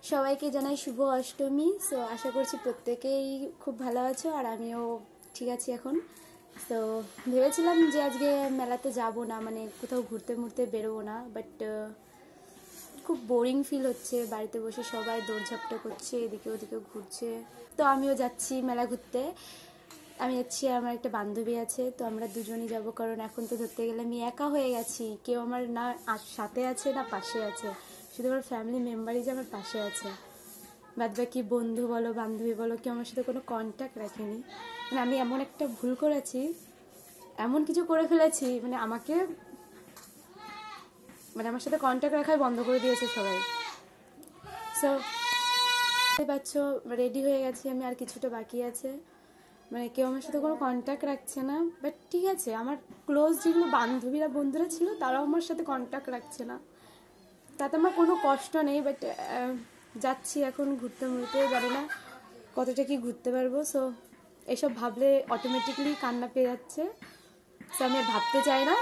সবাইকে জানাই শুভ অষ্টমী। সো আশা করছি প্রত্যেকেই খুব ভালো আছো, আর আমিও ঠিক আছি এখন। তো ভেবেছিলাম যে আজকে মেলাতে যাব না, মানে কোথাও ঘুরতে মুড়তে বেরোবো না, বাট খুব বোরিং ফিল হচ্ছে। বাড়িতে বসে সবাই দৌড়ঝাপটা করছে, এদিকে ওদিকে ঘুরছে, তো আমিও যাচ্ছি মেলা ঘুরতে। আমি যাচ্ছি, আমার একটা বান্ধবী আছে, তো আমরা দুজনই যাব, কারণ এখন তো ধরতে গেলে আমি একা হয়ে গেছি। কেউ আমার না সাথে আছে না পাশে আছে, শুধু আমার ফ্যামিলি মেম্বারই যে আমার পাশে আছে। বাদ বাকি বন্ধু বলো বান্ধবী বলো, কেউ আমার সাথে কোনো কন্ট্যাক্ট রাখেনি। মানে আমি এমন একটা ভুল করেছি, এমন কিছু করে ফেলেছি, মানে আমার সাথে কন্ট্যাক্ট রাখাই বন্ধ করে দিয়েছে সবাই। সো দেখতে পাচ্ছ রেডি হয়ে গেছি আমি, আর কিছুটা বাকি আছে। মানে কেউ আমার সাথে কোনো কন্ট্যাক্ট রাখছে না, বাট ঠিক আছে, আমার ক্লোজ যেগুলো বান্ধবীরা বন্ধুরা ছিল তারাও আমার সাথে কন্ট্যাক্ট রাখছে না, তাতে আমার কোনো কষ্ট নেই। বাট যাচ্ছি এখন ঘুরতে মুড়তে, জানি না কতটা কি ঘুরতে পারবো। সো এসব ভাবলে অটোমেটিকলি কান্না পেয়ে যাচ্ছে, সো আমি ভাবতে চাই না।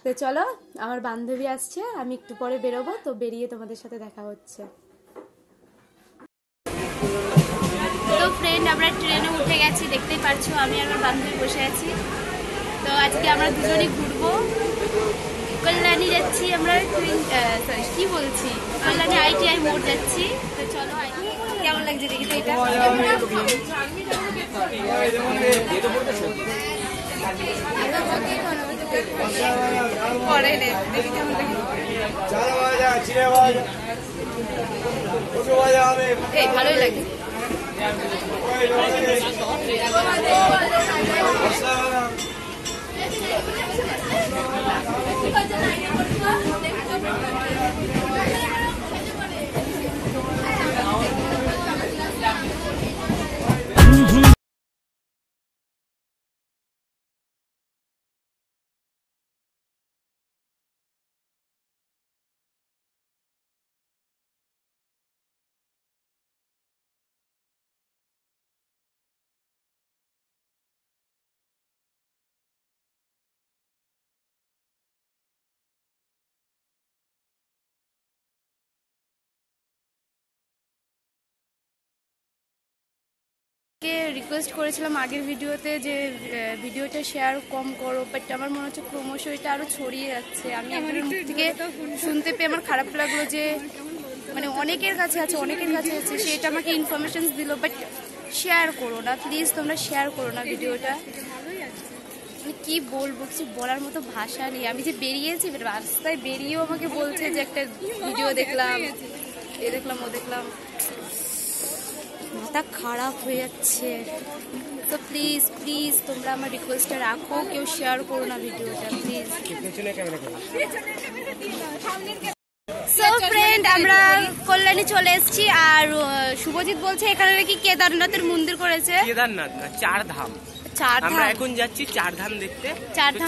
তো চলো, আমার বান্ধবী আসছে, আমি একটু পরে বেরোবো, তো বেরিয়ে তোমাদের সাথে দেখা হচ্ছে। তো ফ্রেন্ড, আমরা ট্রেনে উঠে গেছি, দেখতেই পারছো আমি আর আমার বান্ধবী বসে আছি। তো আজকে আমরা দুজনই ঘুরবো, কল্যাণী যাচ্ছি আমরা, কি বলছি, কল্যাণী ITI মোড় যাচ্ছি। তো চলো, কেমন লাগছে দেখি তো এটা। পরে দেখি কেমন লাগে। এই ভালোই লাগে। রিকোয়েস্ট করেছিলাম আগের ভিডিওতে যে ভিডিওটা শেয়ার কম করো, বাট আমার মনে হচ্ছে ক্রমশ এটা আরো ছড়িয়ে যাচ্ছে। আমি একজনের মুখ থেকে শুনতে পেয়ে আমার খারাপ লাগলো যে মানে অনেকের কাছে আছে সেটা আমাকে ইনফরমেশন দিল, বাট শেয়ার করো না প্লিজ, তোমরা শেয়ার করো না ভিডিওটা। আমি কি বলবো, কিছু বলার মতো ভাষা নেই। আমি যে বেরিয়েছি, রাস্তায় বেরিয়েও আমাকে বলছে যে একটা ভিডিও দেখলাম, এ দেখলাম ও দেখলাম, মাথা খারাপ হয়ে যাচ্ছে। তো প্লিজ প্লিজ তোমরা আমার রিকোয়েস্টটা রাখো, কেউ শেয়ার করো না ভিডিওটা প্লিজ। সো ফ্রেন্ড, আমরা কল্যাণী চলে এসেছি, আর শুভজিৎ বলছে এখানে নাকি কেদারনাথের মন্দির করেছে। কেদারনাথ না, চারধাম। আমরা এখন যাচ্ছি চারধাম দেখতে।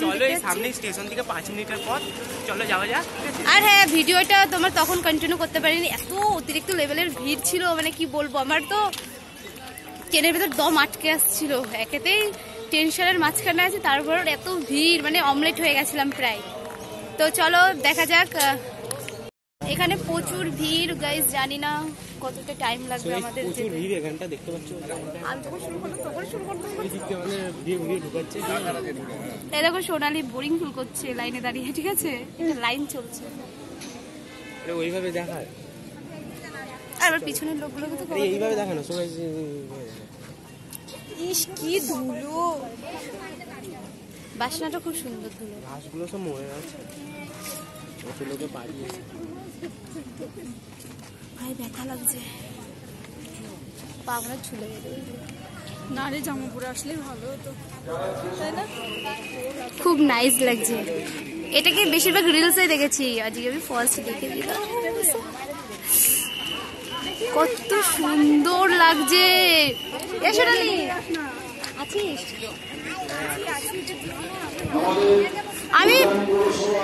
চলো, এই সামনে স্টেশন থেকে 5 মিনিটের পথ, চলো যাওয়া যাক। আর হ্যাঁ, ভিডিওটা তোমার তখন কন্টিনিউ করতে পারিনি, এত অতিরিক্ত লেভেলের ভিড় ছিল, মানে কি বলবো, আমার তো ট্রেনের ভেতর দম আটকে আসছিল। একেতেই টেনশনের মাঝখানে আছে, তারপর এত ভিড়, মানে অমলেট হয়ে গেছিলাম প্রায়। তো চলো দেখা যাক। এখানে প্রচুর ভিড় গাইস, জানি না কতটা টাইম লাগবে আমাদের যেতে। প্রচুর ভিড় এখানটা দেখতে পাচ্ছ। আমি যখন শুরু করলাম তখন শুরু করতে মানে ভিড় ঢুকাচ্ছে। এই দেখো সোনালি বোরিং ফিল করছে লাইনে দাঁড়িয়ে, ঠিক আছে, এটা লাইন চলছে, এটা ওইভাবে দেখায়। আর আমার পিছনের লোকগুলোকে তো এইভাবে দেখানো সবাই। ইস কি ধুলো, বাসনাটা খুব সুন্দর ধুলো, ঘাসগুলো সব মরে গেছে, কত লোকে পাড়িয়েছে। ভাই ব্যথা লাগছে, পা আমরা ঝুলে গেল। না রে, জামা পরে আসলে ভালো হতো, তাই না? খুব নাইস লাগছে। এটাকে বেশিরভাগ রিলসে দেখেছি, আজকে আমি ফার্স্ট দেখে দিলাম। কত সুন্দর লাগছে। এসো রানি, আছিস?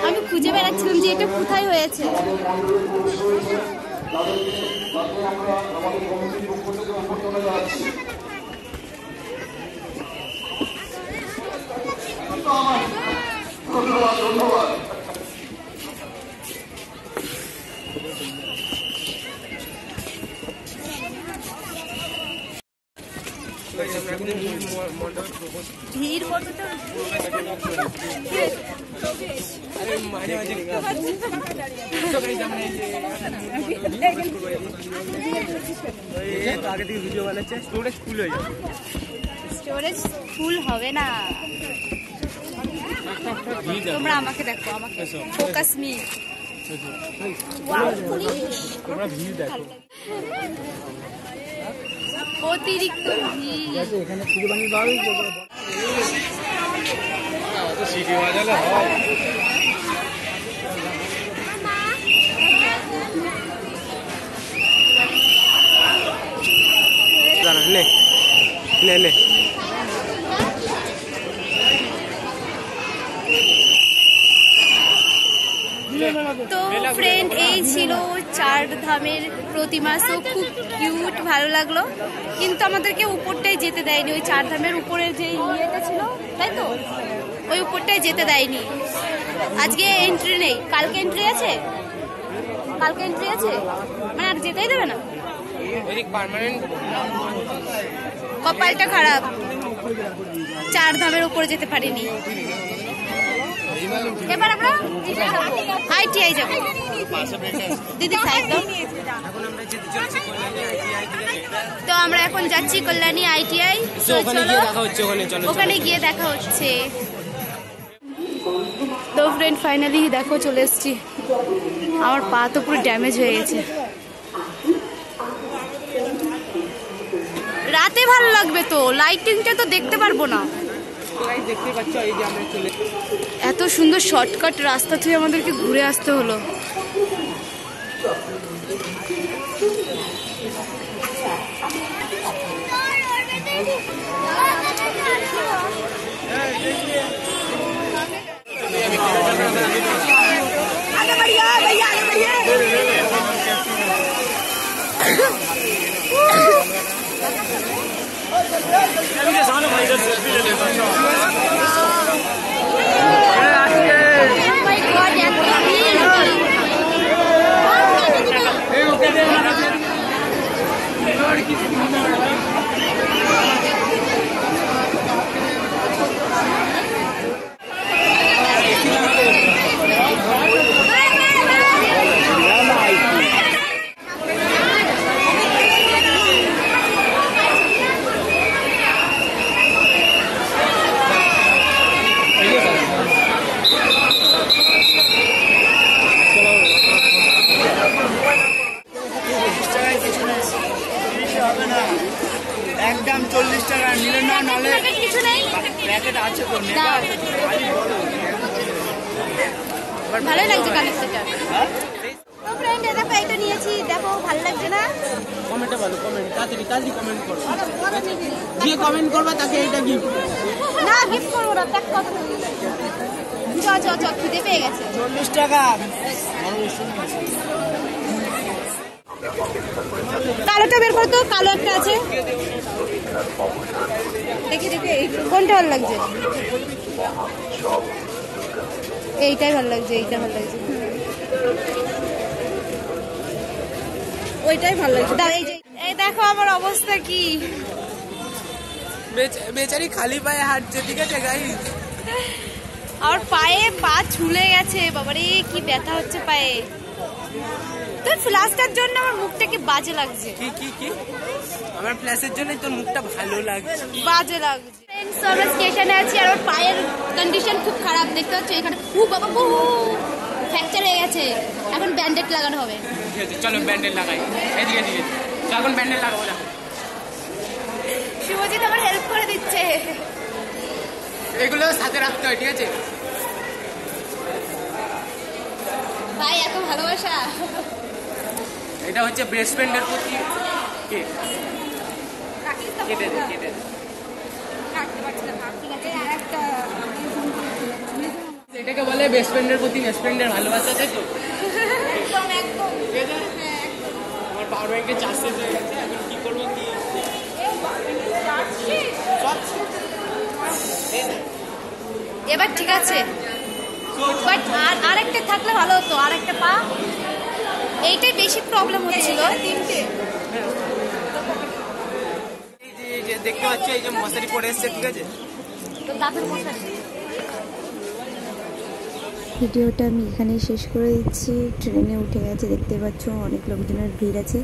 আমি খুঁজে বেড়াচ্ছিলাম যে এটা কোথায় হয়েছে। ধন্যবাদ। ভিড় কতটা মাঝে মাঝে আগে থেকে ভিডিও বানাচ্ছে, স্টোরেজ ফুল হয়ে যাবে। স্টোরেজ ফুল হবে না, তোমরা আমাকে দেখো, আমাকে ফোকাস মি। তোমরা ভিড় দেখো, অতিরিক্ত ভিড়। এখানে ফুলবানি বাড়ি সিটি বাজালে হয়। নে নে নে তো ফ্রেন্ড, এই ছিল 4 ধামের প্রতিমা। সো খুব কিউট, ভালো লাগলো, কিন্তু আমাদেরকে উপরটাই যেতে দেয়নি। ওই 4 ধামের উপরের যে ইয়েটা ছিল, তাই তো, ওই উপরটাই যেতে দেয়নি। আজকে এন্ট্রি নেই, কালকে এন্ট্রি আছে, কালকে এন্ট্রি আছে, মানে আর যেতেই দেবে না। কপালটা খারাপ, 4 ধামের উপরে যেতে পারিনি। এবার আমরা আইটিআই যাবো। দিদি সাইড দাও। তো আমরা এখন যাচ্ছি কল্যাণী আইটিআই। ওখানে গিয়ে দেখা হচ্ছে। তো ফ্রেন্ড, ফাইনালি দেখো চলে এসছি। আমার পা তো পুরো ড্যামেজ হয়ে গেছে। রাতে ভালো লাগবে তো, লাইটিংটা তো দেখতে পারবো না। দেখতে পাচ্ছ, এই যে আমরা চলে এত সুন্দর শর্টকাট রাস্তা থেকে আমাদেরকে ঘুরে আসতে হলো। একদম 40 টাকা নিলে না, নালে কিছু নেই, প্যাকেট আছে তো। ভালো লাগছে কালেকশনটা। তো ফ্রেন্ড, দেখো এটা নিয়েছি, দেখো ভালো লাগছে না? কমেন্টে বলো, কমেন্ট তাড়াতাড়ি তাড়াতাড়ি কমেন্ট করো। যে কমেন্ট করবে তাকে এটা গিফট। না, গিফট করবো না, দেখ কত চ খিদে পেয়ে গেছে। 40 টাকা। কালোটা বের করো তো, কালো একটা আছে, দেখি দেখি কোনটা ভালো লাগছে। এইটাই ভালো লাগছে, এইটা ভালো লাগছে, ওইটাই ভালো লাগছে। এই দেখো আমার অবস্থা কি, বেচারি খালি পায়ে হাঁটছে, ঠিক আছে গাইস? আমার পায়ে পা ছুলে গেছে, বাবারে কি ব্যথা হচ্ছে পায়ে। তোর ফ্ল্যাশটার জন্য আমার মুখটা কি বাজে লাগছে। কি কি কি? আমার ফ্ল্যাশের জন্যই তোর মুখটা ভালো লাগছে। বাজে লাগছে। ফ্রেন্ডস, আমরা স্টেশনে আছি আর ওর পায়ের কন্ডিশন খুব খারাপ, দেখতে পাচ্ছ এখানে খুব বাবা ফ্র্যাকচার হয়ে গেছে। এখন ব্যান্ডেড লাগানো হবে। ঠিক আছে, চলো ব্যান্ডেড লাগাই। এদিকে এদিকে এখন ব্যান্ডেড লাগাবো না। শুভজিৎ আমার হেল্প করে দিচ্ছে। এগুলো সাথে রাখতে হয়, ঠিক আছে? ভাই এত ভালোবাসা। এটা হচ্ছে বেস্ট ফ্রেন্ডের প্রতি কেক। কেটে দে, কেটে দে। এটাকে বলে বেস্ট ফ্রেন্ডের প্রতি বেস্ট ফ্রেন্ডের ভালোবাসা, তাই তো? আমার পাওয়ার ব্যাংকে চার্জ শেষ হয়ে গেছে, এখন কি করবো কি? এবার ঠিক আছে, বাট আর একটা থাকলে ভালো হতো, আর একটা পা। এইটাই বেশি প্রবলেম হচ্ছিল। এই যে দেখতে পাচ্ছ এই যে মশারি পরে এসছে, ঠিক আছে। তো দাদুর মশারি। ভিডিওটা আমি এখানেই শেষ করে দিচ্ছি। ট্রেনে উঠে গেছে, দেখতে পাচ্ছ অনেক লোকজনের ভিড় আছে।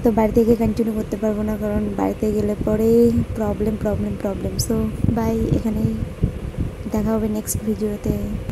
তো বাড়ি থেকে কন্টিনিউ করতে পারবো না, কারণ বাড়িতে গেলে পরেই প্রবলেম। সো বাই, এখানেই দেখা হবে নেক্সট ভিডিওতে।